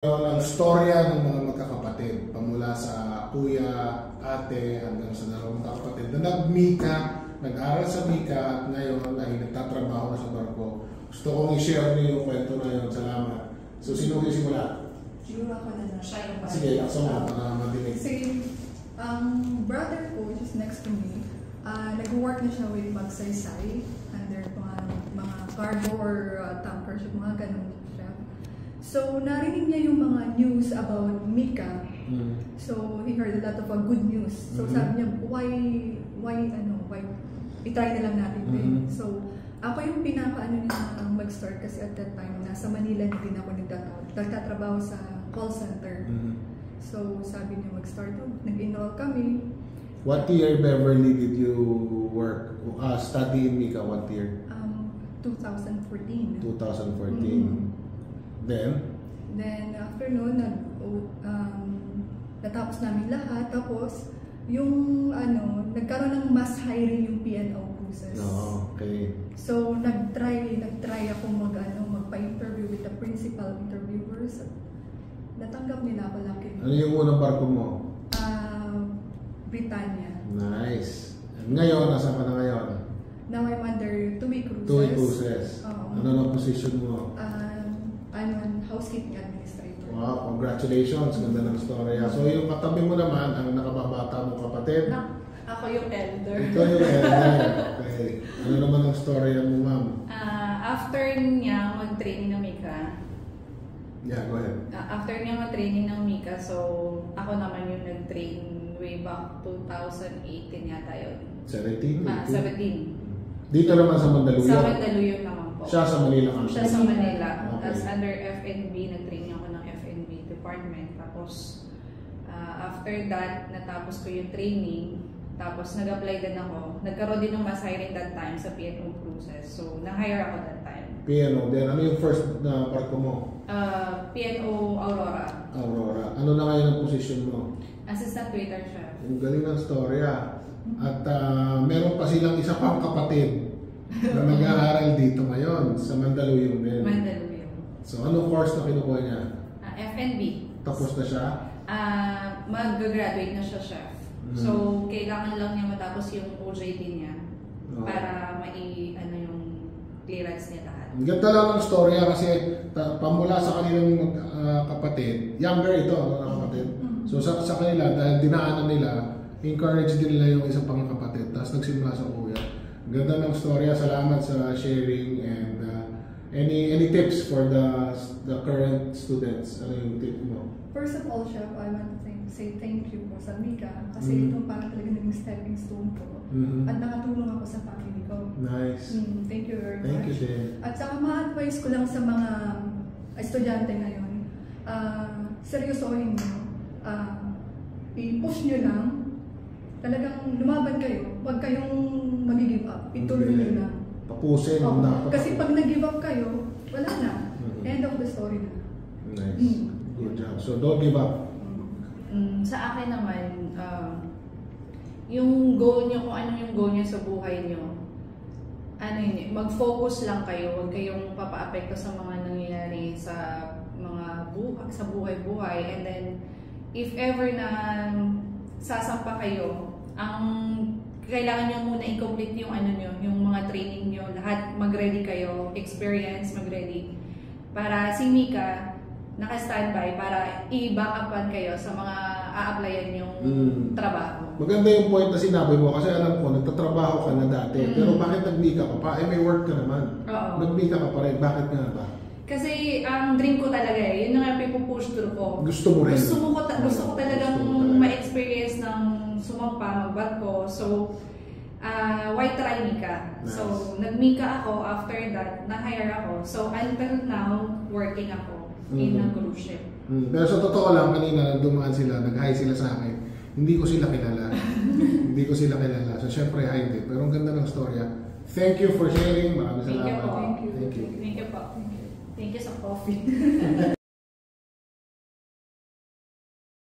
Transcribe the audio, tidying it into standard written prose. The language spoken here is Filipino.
Ang storya ng mga magkakapatid, pamula sa kuya, ate, hanggang sa dalawang magkakapatid na nag-mika, nag-aral sa mika at ngayon ay nagtatrabaho na sa barko. Gusto kong i-share niyo yung kwento na yun. Salamat. So, sino yung simula? Siguro ako na siya yung Sige, akso mo para madinig. Sige, brother ko, just next to me, nag-work na siya with Magsaysay under mga cargo or tankers, mga ganun siya. So, narinig niya yung mga news about Mika. So, he heard a lot of good news. So, sabi niya, why, i-try na lang natin din. So, ako yung pinaka-ano niya mag-start kasi at that time, nasa Manila na din ako nagtatrabaho sa call center. So, sabi niya mag-start, nag-enroll kami. What year, Beverly, did you work? Study in Mika, what year? 2014. 2014. Then after noon, natapos namin lahat. Tapos, yung nagkaroon ng mass hiring yung P&O process. Oh, okay. So, nag-try ako magpa-interview with the principal interviewers. Natanggap nila ako lucky. Ano yung unang barko mo? Britannia. Nice. Ngayon, nasa ka na ngayon? Now I'm under TUI Cruises. TUI Cruises. Ano na position mo? I'm an housekeeping administrator. Wow, congratulations. Ganda ng storya. So yung katabi mo naman, ang nakababata mong kapatid? Ako yung elder. Ito yung elder. Okay. Ano naman ang storya mo, ma'am? After niya mag-training ng Mika. Yeah, go ahead. After niya mag-training ng Mika, so ako naman yung nag-train way back 2018 yata yun. 17? 17. Dito naman sa Mandaluyong? Sa Mandaluyong naman po. Siya sa Manila ka? Siya sa Manila. Okay. As under FNB, nag-training ako ng FNB department. Tapos, after that, natapos ko yung training. Tapos, nag-apply din ako. Nagkaroon din ng mass hiring that time sa P&O Cruises. So, na-hire ako that time. P&O din. Ano yung first na barko mo? P&O Aurora. Aurora. Ano na ngayon ang position mo? Assistant waiter chef. Yung galing ng storya. At meron pa silang isa pang kapatid na nag-aaral dito ngayon sa Mandaluyong din. Mandaluyong. So, ano course na kinukuha niya? FNB. Tapos na siya? Mag-graduate na siya chef. So, kailangan lang niya matapos yung OJT niya para yung clearance niya lahat. Ang ganda lang ng storya kasi pamula sa kanilang kapatid, younger ito, kapatid. So, sa kanila, dahil dinaanan nila, encourage din nila yung isang pang kapatid. Tapos nagsimula sa kuya. Ganda ng storya. Salamat sa sharing and any tips for the current students? Ano yung tip mo? First of all, Chef, I want to say thank you po sa Mika kasi ito parang talaga naging stepping stone ko at nakatulong ako sa family ko. Nice. Thank you very much. Thank you, Jen. At saka ma-advise ko lang sa mga estudyante ngayon, seryosohin nyo, i-push nyo lang, talagang lumaban kayo, huwag kayong mag-give up, ituloy nyo lang. Tapusin. Kasi pag nag-give up kayo, wala na. End of the story na. Nice. Good job. So don't give up. Sa akin naman, yung goal nyo, kung ano yung goal nyo sa buhay nyo, mag-focus lang kayo, huwag kayong papa-apekto sa mga nangyayari sa mga buhay-buhay. And then, if ever na sasampa kayo, ang kailangan nyo muna i-complete yung yung mga training nyo, lahat mag-ready kayo, experience, mag-ready. Para si Mika, naka-standby para i-backupan kayo sa mga a-applyan yung trabaho. Maganda yung point na sinabi mo kasi alam ko, nagtatrabaho ka na dati. Pero bakit nag-mika ka pa? May work ka naman. Nag-mika ka pa rin. Bakit nga ba? Kasi ang dream ko talaga yun na nga pipupush through ko. Gusto mo rin? Gusto ko talagang ma-experience ng sumampa, magbarko. So, why try Mika? Nice. So, nag-Mika ako. After that, na-hire ako. So, until now, working ako in a cruise ship. Pero sa totoo lang, kanina dumaan sila, nag-hi sila sa akin. Hindi ko sila kilala. Hindi ko sila kilala. So, syempre, hi din. Pero ang ganda ng storya. Thank you for sharing. Maraming salamat. Thank you po. Thank you. Thank you po. Thank you sa coffee.